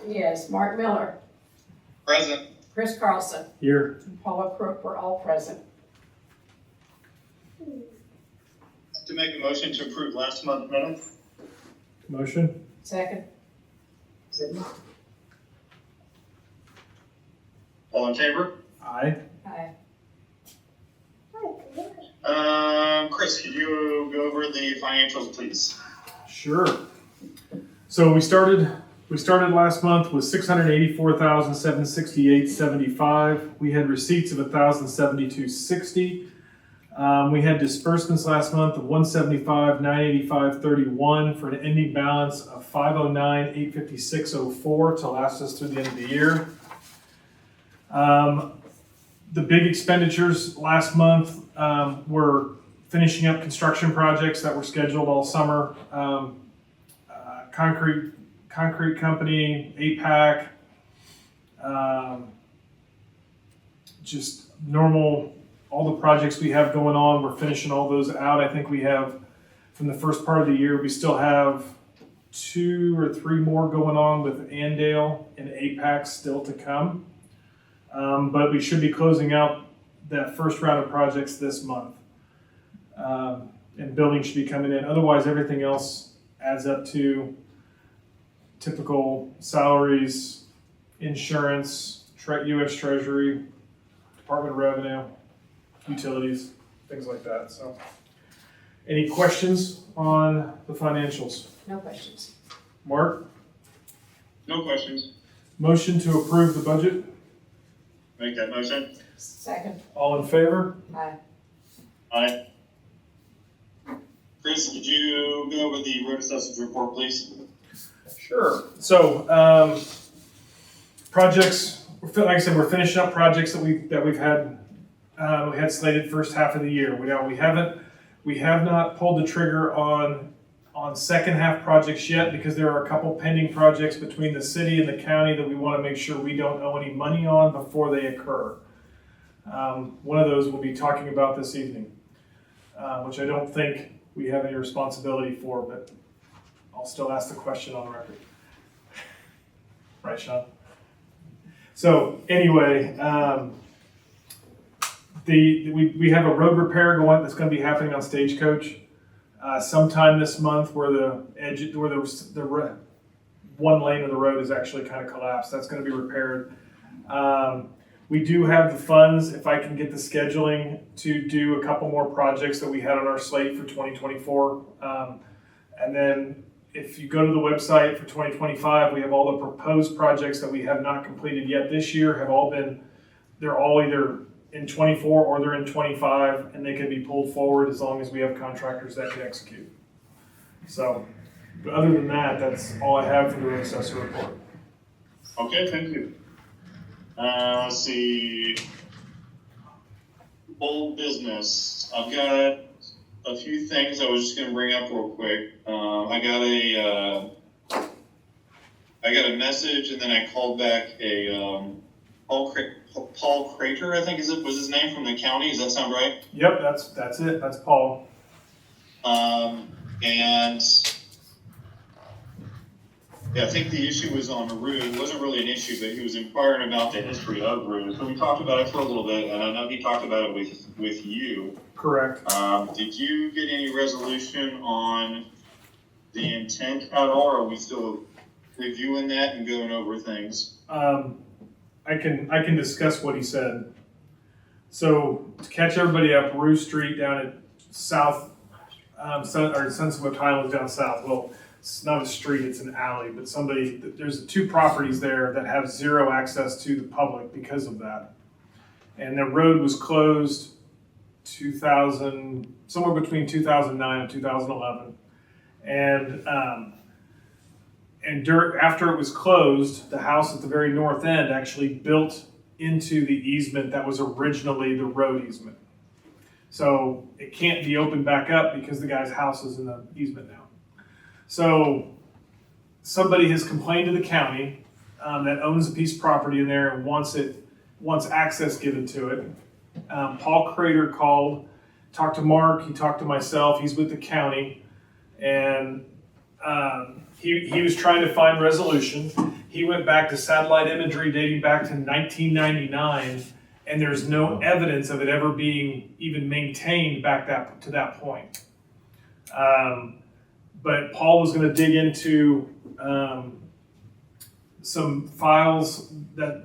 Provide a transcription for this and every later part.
Yes, Mark Miller, Present. Chris Carlson, Here. and Paula Crook were all present. To make a motion to approve last month's minutes. Motion? Second? All in favor? Aye. Aye. Chris, could you go over the financials, please? Sure. So we started last month with $684,768.75. We had receipts of $1,072.60. We had disbursements last month of $175,985.31 for an ending balance of $509,856.04 to last us through the end of the year. The big expenditures last month were finishing up construction projects that were scheduled all summer. Concrete company, APAC, just normal, all the projects we have going on, we're finishing all those out. I think we have, from the first part of the year, we still have 2 or 3 more going on with Andale and APAC still to come. But we should be closing out that first round of projects this month. And building should be coming in. Otherwise, everything else adds up to typical salaries, insurance, U.S. Treasury, Department of Revenue, utilities, things like that. So, any questions on the financials? No questions. Mark? No questions. Motion to approve the budget? Make that motion. Second? All in favor? Aye. Aye. Chris, could you go over the road assessors report, please? Sure. So, projects, like I said, we're finishing up projects that we've had, we had slated first half of the year. We have not pulled the trigger on second half projects yet because there are a couple pending projects between the city and the county that we want to make sure we don't owe any money on before they occur. One of those we'll be talking about this evening, which I don't think we have any responsibility for, but I'll still ask the question on record. Right, Sean? So anyway, we have a road repair that's going to be happening on Stagecoach sometime this month, where the one lane of the road is actually kind of collapsed. That's going to be repaired. We do have the funds, if I can get the scheduling, to do a couple more projects that we had on our slate for 2024. And then if you go to the website for 2025, we have all the proposed projects that we have not completed yet this year they're all either in 24 or they're in 25, and they can be pulled forward as long as we have contractors that can execute. So, but other than that, that's all I have for the road assessor report. Okay, thank you. Let's see. Old business. I've got a few things I was just going to bring up real quick. I got a message, and then I called back a Paul Crater, I think was his name, from the county. Does that sound right? Yep, that's it. That's Paul. And yeah, I think the issue was on the route. It wasn't really an issue, but he was inquiring about the history of routes. So we talked about it for a little bit, and I know he talked about it with you. Correct. Did you get any resolution on the intent at all, or are we still reviewing that and going over things? I can discuss what he said. So to catch everybody up, Rue Street down at South, Sunset Highlands down south. Well, it's not a street; it's an alley. But there's 2 properties there that have zero access to the public because of that. And the road was closed somewhere between 2009 and 2011. After it was closed, the house at the very north end actually built into the easement that was originally the road easement. So it can't be opened back up because the guy's house is in the easement now. So somebody has complained to the county that owns a piece of property in there and wants access given to it. Paul Crater called, talked to Mark, he talked to myself, he's with the county, and he was trying to find resolution. he went back to satellite imagery dating back to 1999, and there's no evidence of it ever being even maintained back to that point. But Paul was going to dig into some files,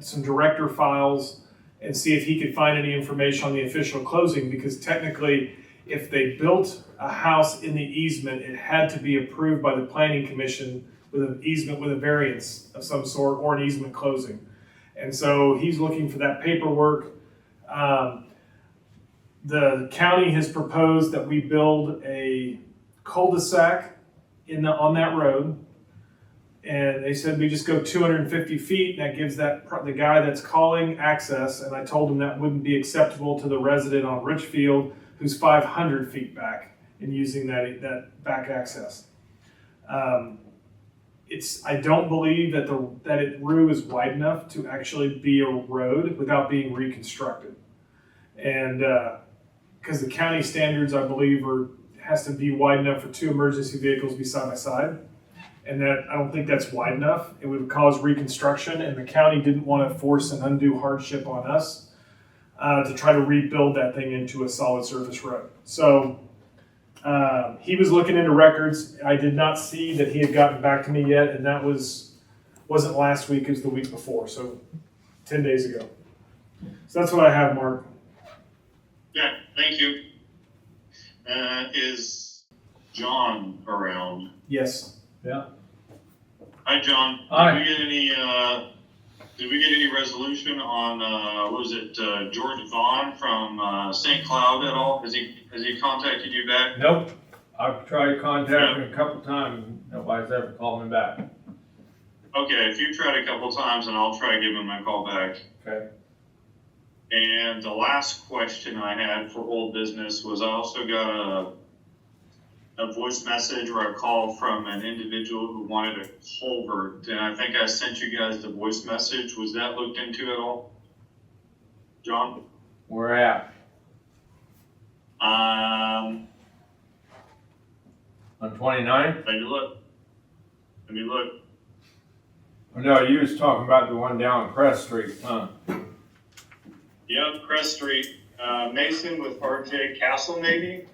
some director files, and see if he could find any information on the official closing, because technically, if they built a house in the easement, it had to be approved by the planning commission with an easement with a variance of some sort or an easement closing. And so he's looking for that paperwork. The county has proposed that we build a cul-de-sac on that road. And they said we just go 250 feet, and that gives the guy that's calling access. And I told him that wouldn't be acceptable to the resident on Richfield who's 500 feet back in using that back access. I don't believe that Rue is wide enough to actually be a road without being reconstructed. And because the county standards, I believe, has to be wide enough for 2 emergency vehicles to be side by side. And that I don't think that's wide enough. It would cause reconstruction, and the county didn't want to force an undue hardship on us to try to rebuild that thing into a solid surface road. So he was looking into records. I did not see that he had gotten back to me yet, and that wasn't last week, it was the week before, so 10 days ago. So that's what I have, Mark. Yeah, thank you. Is John around? Yes. Yeah. Hi, John. Hi. Did we get any resolution on George Vaughn from St. Cloud at all? Has he contacted you back? Nope. I've tried contacting him a couple times. Nobody's ever called me back. Okay, if you tried a couple times, then I'll try to give him a call back. Okay. And the last question I had for old business was I also got a voice message or a call from an individual who wanted a culvert, and I think I sent you guys the voice message. Was that looked into at all, John? Where at? Um, On 29? Let me look. No, you was talking about the one down Crest Street, huh? Yep, Crest Street. Mason with RJ Castle, maybe?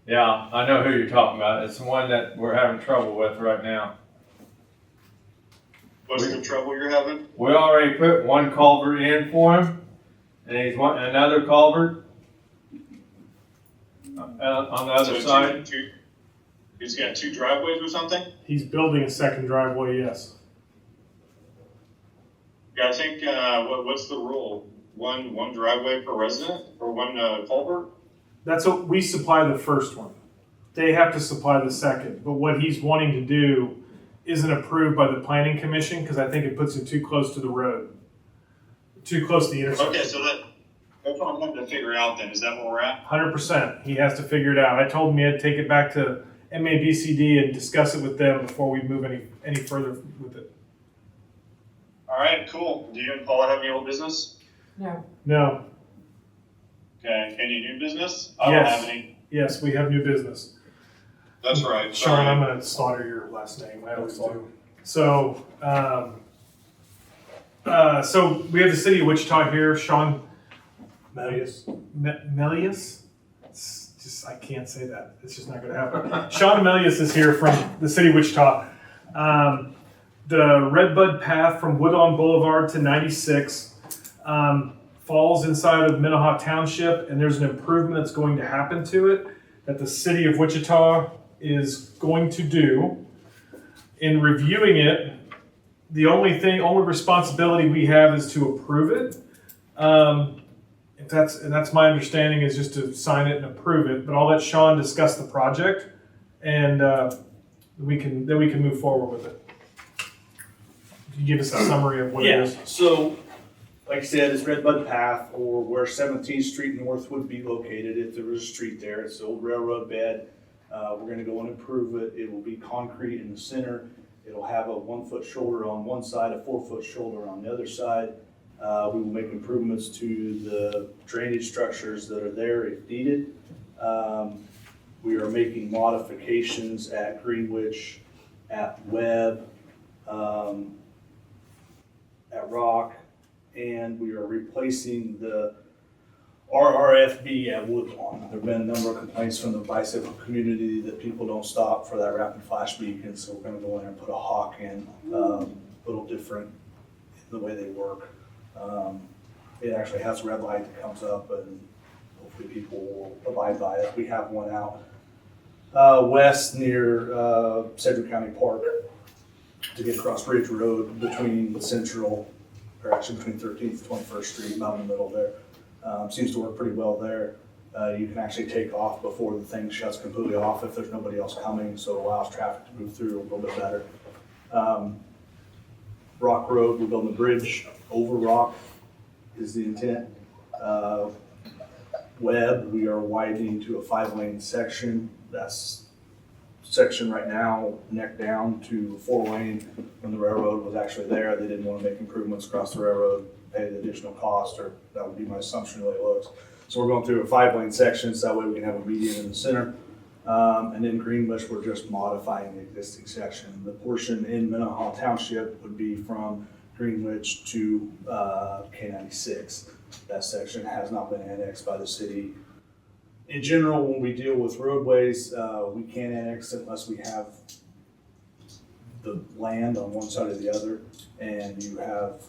Yeah, I know who you're talking about. It's the one that we're having trouble with right now. What's the trouble you're having? We already put one culvert in for him, and he's wanting another culvert on the other side. He's got 2 driveways or something? He's building a second driveway, yes. Yeah, I think, what's the rule? One driveway per resident or one culvert? That's what we supply the first one. They have to supply the second. But what he's wanting to do isn't approved by the planning commission because I think it puts it too close to the road, too close to the intersection. Okay, so that's what I'm wanting to figure out then. Is that where we're at? 100%. He has to figure it out. I told him he had to take it back to MABCD and discuss it with them before we move any further with it. All right, cool. Do you and Paula have any old business? No. No. Okay, any new business? Yes. I don't have any. Yes, we have new business. That's right. Sean, I'm going to slaughter your last name. I always do. So, so we have the city of Wichita here. Sean Melius. I can't say that. It's just not going to happen. Sean Melius is here from the city of Wichita. The Redbud Path from Woodlawn Boulevard to 96 falls inside of Minnehaha Township, and there's an improvement that's going to happen to it that the city of Wichita is going to do. In reviewing it, the only responsibility we have is to approve it. That's my understanding, is just to sign it and approve it. But I'll let Sean discuss the project, and we can move forward with it. Can you give us a summary of what it is? So, like I said, it's Redbud Path, or where 17th Street North would be located if there was a street there. It's the old railroad bed. We're going to go and improve it. It will be concrete in the center. It'll have a 1-foot shoulder on one side, a 4-foot shoulder on the other side. We will make improvements to the drainage structures that are there if needed. We are making modifications at Greenwich, at Webb, at Rock, and we are replacing the RRFB at Woodlawn. There've been a number of complaints from the bicycle community that people don't stop for that rapid flash beacon, so we're gonna go in there and put a hawk in, a little different in the way they work. It actually has a red light that comes up, and hopefully people will abide by it. We have one out west near Sedgwick County Park to get across Ridge Road between Central, or actually between 13th and 21st Street, about in the middle there. Seems to work pretty well there. You can actually take off before the thing shuts completely off if there's nobody else coming, so it allows traffic to move through a little bit better. Rock Road, we're building a bridge over Rock is the intent. Webb, we are widening to a 5-lane section. That's section right now, neck down to 4-lane. When the railroad was actually there, they didn't want to make improvements across the railroad, pay the additional cost, or that would be my assumption the way it looks. So we're going through a 5-lane section, so that way we can have a median in the center. And then Greenbush, we're just modifying the existing section. The portion in Minnehaha Township would be from Greenwich to K96. That section has not been annexed by the city. In general, when we deal with roadways, we can't annex unless we have the land on one side or the other, and you have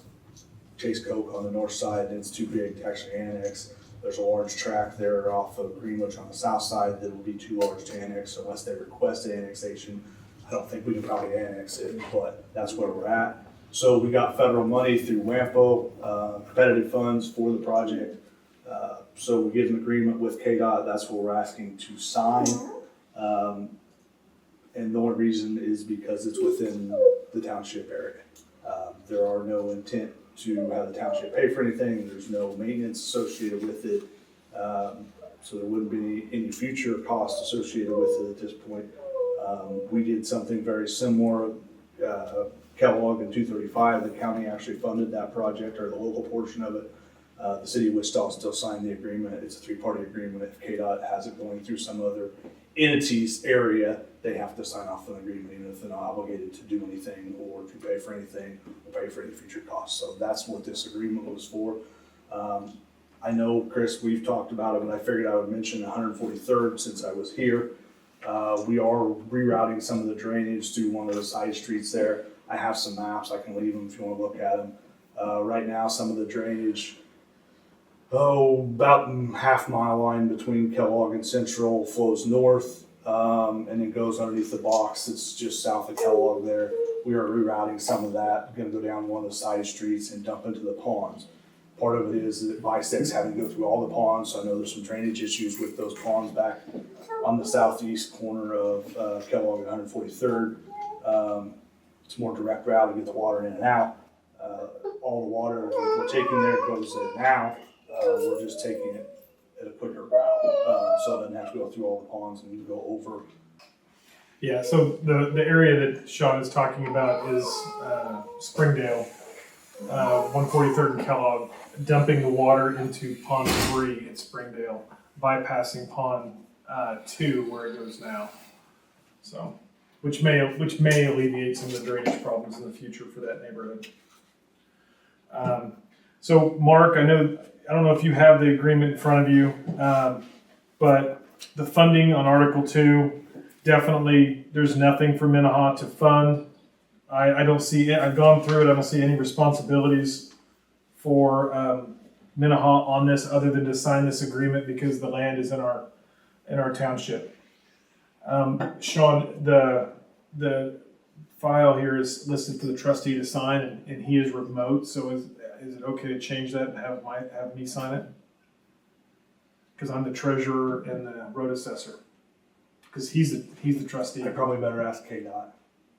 Chase Coke on the north side, and it's too big to actually annex. There's a large tract there off of Greenwich on the south side that would be too large to annex unless they request annexation. I don't think we can probably annex it, but that's where we're at. So we got federal money through WAMPO, competitive funds for the project. So we get an agreement with KDOT, that's what we're asking to sign. And the only reason is because it's within the township area. There are no intent to have the township pay for anything, there's no maintenance associated with it. So there wouldn't be any future cost associated with it at this point. We did something very similar, Kellogg in 235, the county actually funded that project, or the local portion of it. The city of Wichita still signed the agreement. It's a 3-party agreement. If KDOT has it going through some other entity's area, they have to sign off on the agreement, even if they're not obligated to do anything or to pay for anything or pay for any future costs. So that's what this agreement was for. I know, Chris, we've talked about it, but I figured I would mention 143rd since I was here. We are rerouting some of the drainage through one of the side streets there. I have some maps, I can leave them if you want to look at them. Right now, some of the drainage, about half-mile line between Kellogg and Central flows north, and then goes underneath the box that's just south of Kellogg there. We are rerouting some of that, going to go down one of the side streets and dump into the ponds. Part of it is that Bisec's having to go through all the ponds, so I know there's some drainage issues with those ponds back on the southeast corner of Kellogg and 143rd. It's more direct route to get the water in and out. All the water that we're taking there goes there now. We're just taking it at a quicker route, so it doesn't have to go through all the ponds and go over. Yeah, so the area that Sean is talking about is Springdale, 143rd and Kellogg, dumping the water into Pond 3 at Springdale, bypassing Pond 2 where it goes now. So, which may alleviate some of the drainage problems in the future for that neighborhood. So Mark, I don't know if you have the agreement in front of you, but the funding on Article 2, definitely there's nothing for Minnehaha to fund. I don't see it. I've gone through it. I don't see any responsibilities for Minnehaha on this other than to sign this agreement because the land is in our township. Sean, the file here is listed for the trustee to sign, and he is remote. So is it okay to change that and have me sign it? Because I'm the treasurer and the road assessor. Because he's the trustee. I probably better ask KDOT.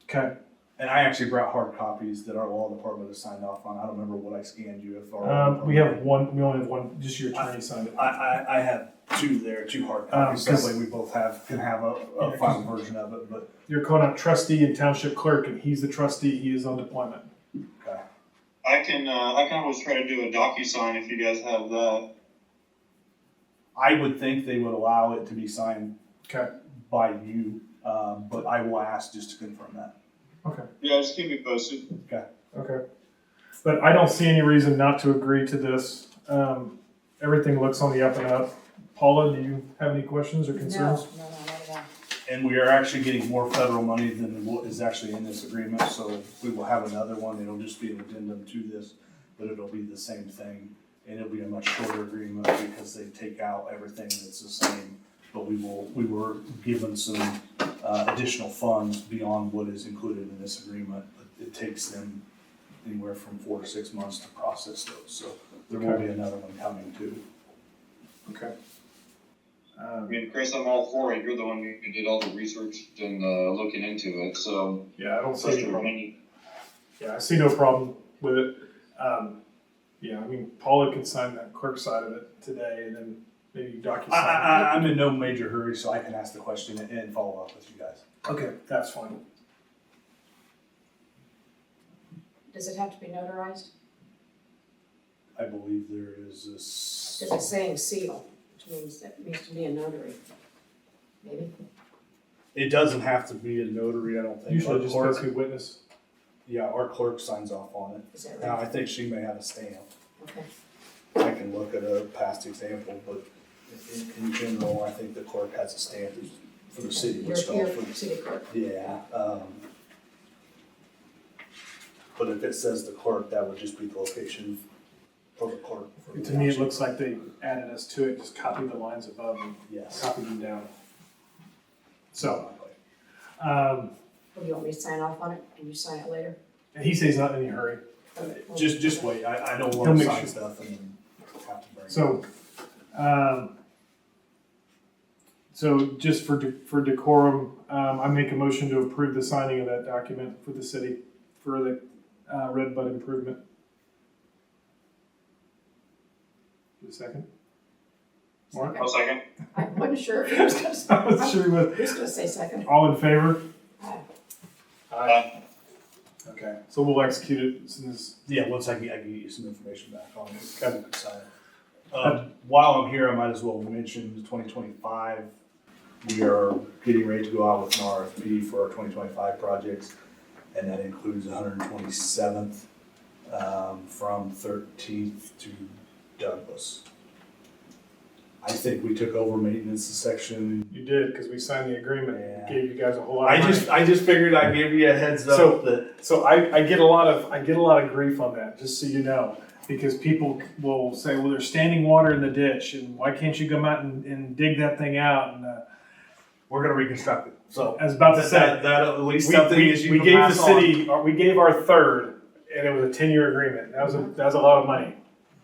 Okay. And I actually brought hard copies that our law department has signed off on. I don't remember what I scanned you. If We have one. We only have one. Just your attorney signed it. I have two there, two hard copies. That way we both can have a final version of it. But You're calling out trustee and township clerk, and he's the trustee. He is on deployment. okay. I can always try to do a DocuSign if you guys have that. I would think they would allow it to be signed Okay. by you, but I will ask just to confirm that. Yeah, just keep me posted. Okay. But I don't see any reason not to agree to this. Everything looks on the up and up. Paula, do you have any questions or No, concerns? not at all. And we are actually getting more federal money than what is actually in this agreement, so we will have another one. It'll just be an addendum to this, but it'll be the same thing. And it'll be a much shorter agreement because they take out everything that's the same. But we were given some additional funds beyond what is included in this agreement. It takes them anywhere from 4 to 6 months to process those, so there will be another one coming too. Okay. I mean, Chris, I'm all for it. You're the one who did all the research and looking into it, so. Yeah, I don't see any problem. Any- Yeah, I see no problem with it. Yeah, I mean, Paula could sign that clerk side of it today and then maybe DocuSign. I'm in no major hurry, so I can ask the question and follow up with you guys. Okay, that's fine. Does it have to be notarized? I believe there is this. Because it's saying seal, which means that it needs to be a notary. Maybe? It doesn't have to be a notary, I don't think. Usually Our just clerk- basically witness. Yeah, our clerk signs off on it. Is that Now, right? I think she may have a stamp. Okay. I can look at a past example, but in general, I think the clerk has a stamp for the city. You're which here all- for city clerk. Yeah, but if it says the clerk, that would just be the location for the clerk. for the To me, it township. looks like they added us to it, just copied the lines above and Yes. copied them down. So, Well, do you want me to sign off on it and you sign it later? and he says he's not in any hurry. Okay. Just wait, I don't He'll want to make sign sure. stuff and then have to bring it. So just for decorum, I make a motion to approve the signing of that document for the city, for the Red Bud improvement. Give a second. Mark? I'll second. I wasn't sure if he was gonna say, I was sure we would. he was gonna say second. All in favor? Aye. Aye. Okay, so we'll execute it as soon as, Yeah, once I get you some information back on it, Okay. you can sign it. While I'm here, I might as well mention 2025. We are getting ready to go out with an RFP for our 2025 projects, and that includes 127th from 13th to Douglas. I think we took over maintenance section. you did, because we signed the agreement, Yeah. and gave you guys a whole lot of money. I just figured I'd give you a heads up So- that. So I get a lot of grief on that, just so you know, because people will say, well, there's standing water in the ditch, and why can't you come out and dig that thing out? And We're gonna reconstruct it, so. I was about to say, That at least we, something we, is you we can gave the pass on. city, we gave our third, and it was a 10-year agreement. That was a lot of money,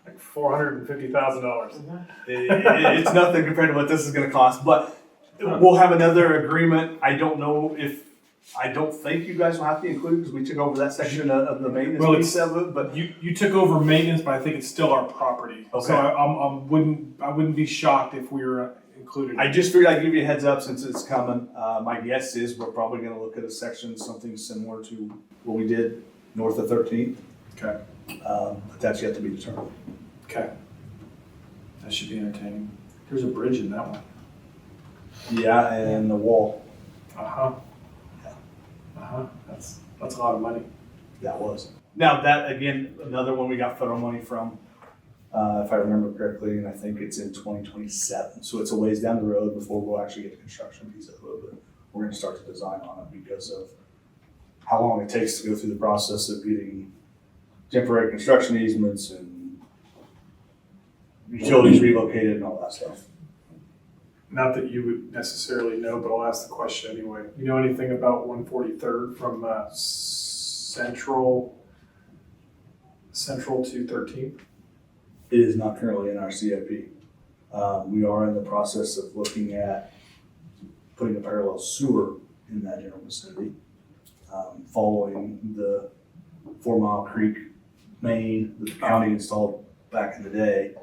like $450,000. It's nothing compared to what this is gonna cost, but we'll have another agreement. I don't think you guys will have to include it because we took over that section of the maintenance Well, piece of it, but You took over maintenance, but I think it's still our property. So Okay. I wouldn't be shocked if we were included. I just figured I'd give you a heads up since it's coming. My guess is we're probably gonna look at a section, something similar to what we did north of 13th. Okay. But that's yet to be determined. Okay. That should be entertaining. There's a bridge in that one. Yeah, and the wall, Uh-huh. Yeah. Uh-huh. That's a lot of money. that was. Now that, again, another one we got federal money from, if I remember correctly, and I think it's in 2027. So it's a ways down the road before we'll actually get the construction piece of it, but we're gonna start to design on it because of how long it takes to go through the process of getting temporary construction easements and utilities relocated and all that stuff. Not that you would necessarily know, but I'll ask the question anyway. You know anything about 143rd from Central to 13th? It is not currently in our CIP. We are in the process of looking at putting a parallel sewer in that general vicinity. Following the 4 Mile Creek main that the county installed back in the day,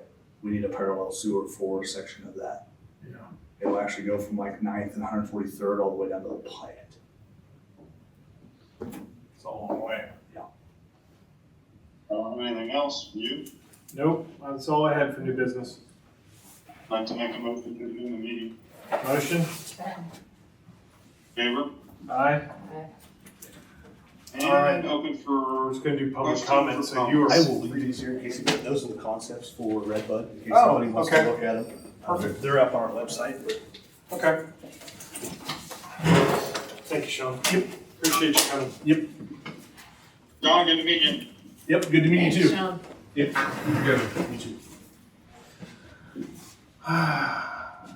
we need a parallel sewer for a section of that. Yeah. It'll actually go from like 9th and 143rd all the way down to the plant. It's a long way. Anything else? You? Nope, that's all I had for new business. Like to make a motion to adjourn the meeting. Motion? Second. Favor? Aye. Aye. All right. And open We're for, just gonna do public Question comment, for so you are. I will leave these here in case you, those are the concepts for Redbud, in case Oh, somebody wants okay. to look at them. Perfect. They're up on our website, but Okay. Thank you, Sean. Yep. Appreciate you coming. Yep. Don, good to meet you. yep, good to meet you too. Sean. Yep, Good. me too.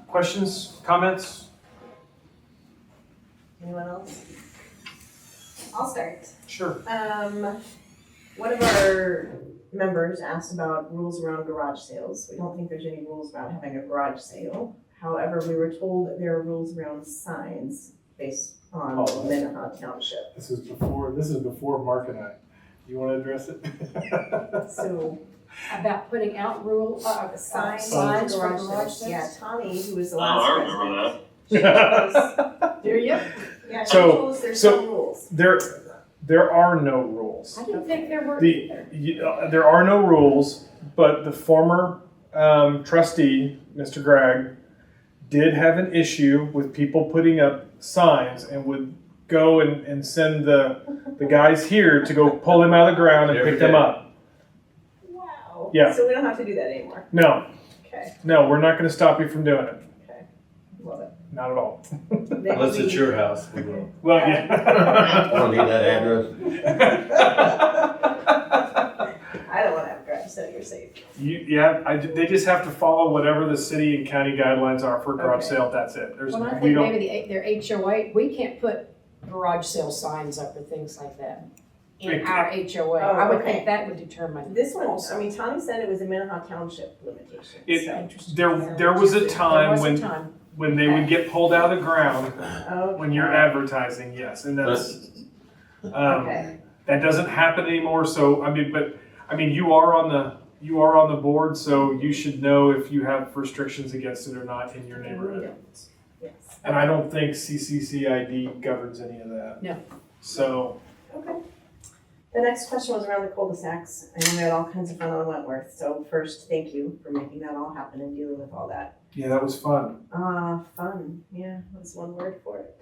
Questions, comments? Anyone else? I'll start. Sure. One of our members asked about rules around garage sales. We don't think there's any rules about having a garage sale. However, we were told that there are rules around signs based on Oh. Minnehaha Township. This is before Mark and I. You wanna address it? So About putting out signs signs for for garage garage sales. sales? Yeah, Tommy, who was the Oh, last I president. remember that. She told us, yeah, she So- told us there's so- some rules. There are no rules. I didn't think there were The, either. there are no rules, but the former trustee, Mr. Gregg, did have an issue with people putting up signs and would go and send the guys here to go pull them out of the ground and Every pick them day. up. Wow. Yeah. So we don't have to do that anymore. No, Okay, we're not going to stop you from doing it. love it. Not at all. Maybe Unless it's we- your house, we will. Well, I yeah. don't need that address. I don't want to have a garage sale, you're safe. They just have to follow whatever the city and county guidelines are for garage Okay. sale. That's it. Well, I We think don't. maybe their HOA, we can't put garage sale signs up or things like that in It- our HOA. Oh, I would okay. think that would determine. This one, also. I mean, Tommy said it was a Minnehaha Township limitation. It- so- Interesting. There was a There time was a when time. when they would get pulled out of the ground Okay. when you're advertising. Yes, and that's Okay, that doesn't happen anymore. So I mean, you are on the board, so you should know if you have restrictions against it or not in your and we neighborhood. don't, yes. And I don't think CCCID governs any of that. No. So Okay. The next question was around the cul-de-sacs. I know we had all kinds of fun on Wentworth, so first, thank you for making that all happen and dealing with all that. yeah, that was fun. Fun, yeah, that's one word for it.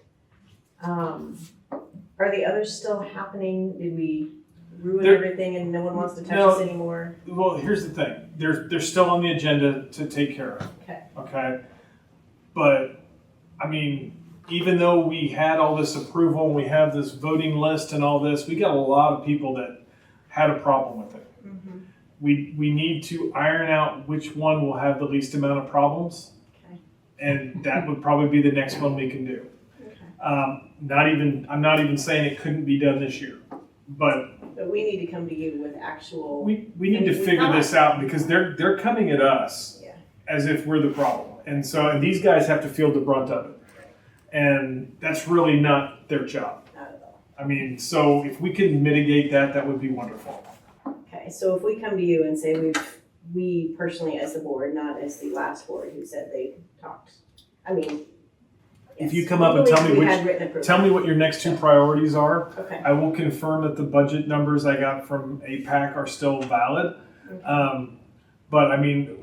Are the others still happening? Did we ruin They're- everything and no one wants to touch No. us anymore? Well, here's the thing. They're still on the agenda to take care of. Okay. Okay. But I mean, even though we had all this approval and we have this voting list and all this, we got a lot of people that had a problem with it. Mm-hmm. We need to iron out which one will have the least amount of problems. Okay. And that would probably be the next one we can do. Okay. I'm not even saying it couldn't be done this year, but But we need to come to you with actual. we need to And we figure thought- this out because they're coming at us Yeah. as if we're the problem. And these guys have to feel the brunt of it. And that's really not their job. Not at all. I mean, so if we can mitigate that, that would be wonderful. Okay, so if we come to you and say we personally as the board, not as the last board who said they talked, I mean. If yes, you come up and tell me we which- had written approval. Tell me what your next two priorities are. Okay, I will confirm that the budget numbers I got from APAC are still valid. But I mean,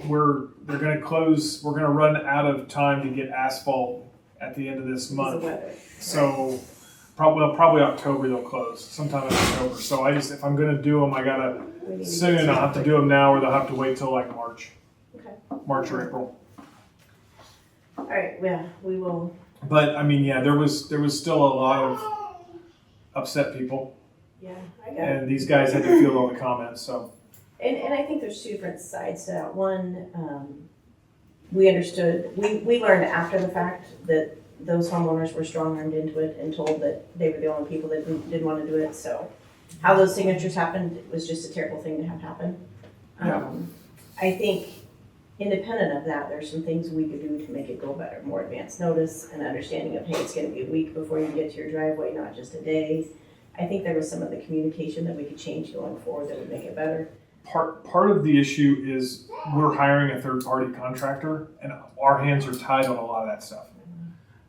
they're gonna close, we're gonna run out of time to get asphalt at the end of this because of month. weather. So probably October they'll close, sometime in October. So if I'm gonna do them, I gotta We need to soon. get I'll have to do them now, or they'll have to wait till like March, Okay, March or April. all right, yeah, we will, But I mean, yeah, there was still a lot of upset people, yeah, I got it. and these guys had to field all the comments. So And I think there's two different sides to that. One, we understood, we learned after the fact that those homeowners were strong-armed into it and told that they were the only people that didn't want to do it, so. How those signatures happened was just a terrible thing to have happen. Yeah. I think independent of that, there's some things we could do to make it go better. More advance notice and understanding of, hey, it's gonna be a week before you get to your driveway, not just a day. I think there was some of the communication that we could change going forward that would make it better. part of the issue is we're hiring a third-party contractor, and our hands are tied on a lot of that stuff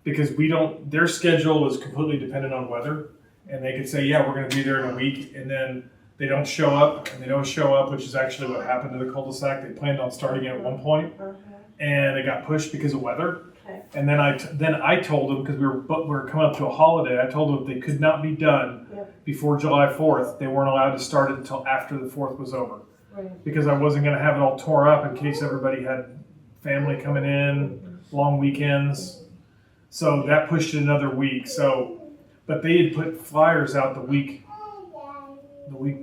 because their schedule is completely dependent on weather, and they could say, yeah, we're going to be there in a week, and then they don't show up, which is actually what happened to the cul-de-sac. They planned on starting it at one point, and it got pushed because of weather. Okay. And then I told them, because we were coming up to a holiday, I told them if they could not be done Yep. before July 4th, they weren't allowed to start it until after the 4th was over. Right. Because I wasn't gonna have it all tore up in case everybody had family coming in, long weekends. So that pushed it another week, but they had put flyers out the week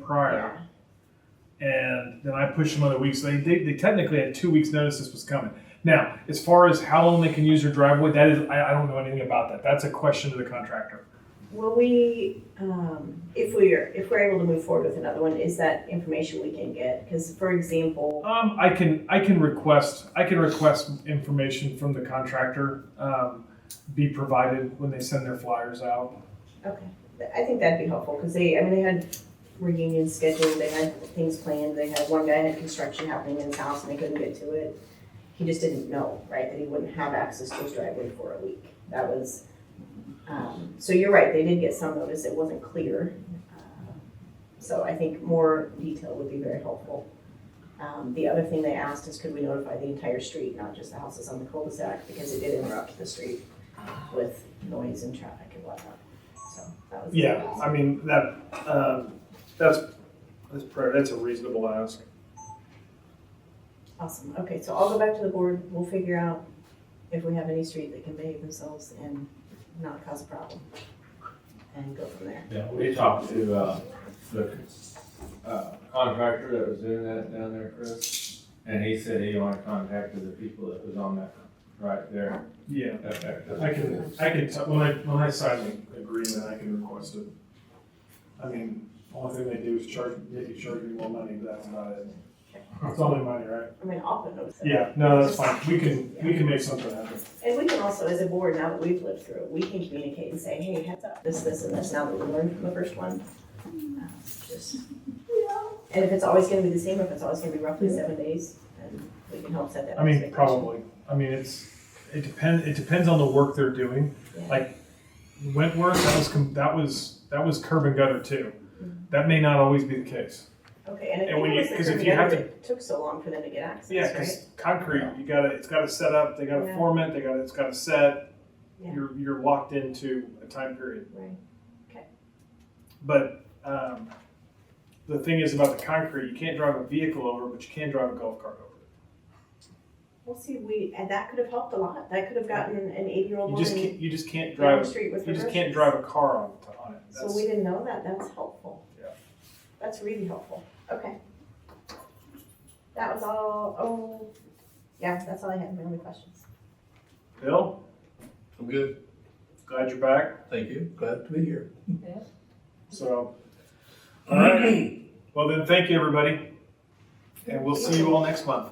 prior. And then I pushed them another week, so they technically had 2 weeks notice this was coming. Now, as far as how long they can use their driveway, that is, I don't know anything about that. That's a question to the contractor. Will we, if we're able to move forward with another one, is that information we can get? Because, for example, I can request information from the contractor, be provided when they send their flyers out. okay, I think that'd be helpful, because they had reunions scheduled, they had things planned, they had, one guy had construction happening in his house and they couldn't get to it. He just didn't know, right, that he wouldn't have access to his driveway for a week. That was, so you're right, they did get some notice, it wasn't clear. So I think more detail would be very helpful. The other thing they asked is could we notify the entire street, not just the houses on the cul-de-sac, because it did interrupt the street with noise and traffic and whatnot. So that was. Yeah, I mean, that's a reasonable ask. Awesome, okay, so I'll go back to the board, we'll figure out if we have any street that can behave themselves and not cause a problem. And go from there. Yeah, we talked to, the, contractor that was doing that down there, Chris, and he said he only contacted the people that was on that right there. Yeah, That- when I sign the agreement, I can request it. I mean, only thing they do is maybe charge me more money, but that's about it. It's only money, right? I mean, I'll put notes. Yeah, no, that's fine. We can make something happen. And we can also, as a board, now that we've lived through it, we can communicate and say, hey, heads up, this, and this, now that we learned from the first one. Just, and if it's always gonna be the same, if it's always gonna be roughly 7 days, then we can help set that I mean, expectation. probably. I mean, it depends on the work they're doing. Yeah. Like Wentworth, that was curb and gutter too. That may not always be the case. Okay, and I and think when it you- was the 'cause if curb you and have gutter that took so long for them to get access, Yeah, right? because concrete, it's gotta set up, they gotta Yeah. form it, it's gotta set. Yeah. You're locked into a time period. Right, okay. But the thing is about the concrete, you can't drive a vehicle over, but you can drive a golf cart over it. We'll see, and that could have helped a lot, that could have gotten an 80-year-old You woman just can't down the drive. street with her You just groceries. can't drive a car on it. So we didn't know that, that's helpful. Yeah. That's really helpful, okay. That was all, that's all I had, my only questions. Bill, I'm good. glad you're back. Thank you. Glad to be here. So, all right. Well then, thank you everybody, and we'll see you all next month.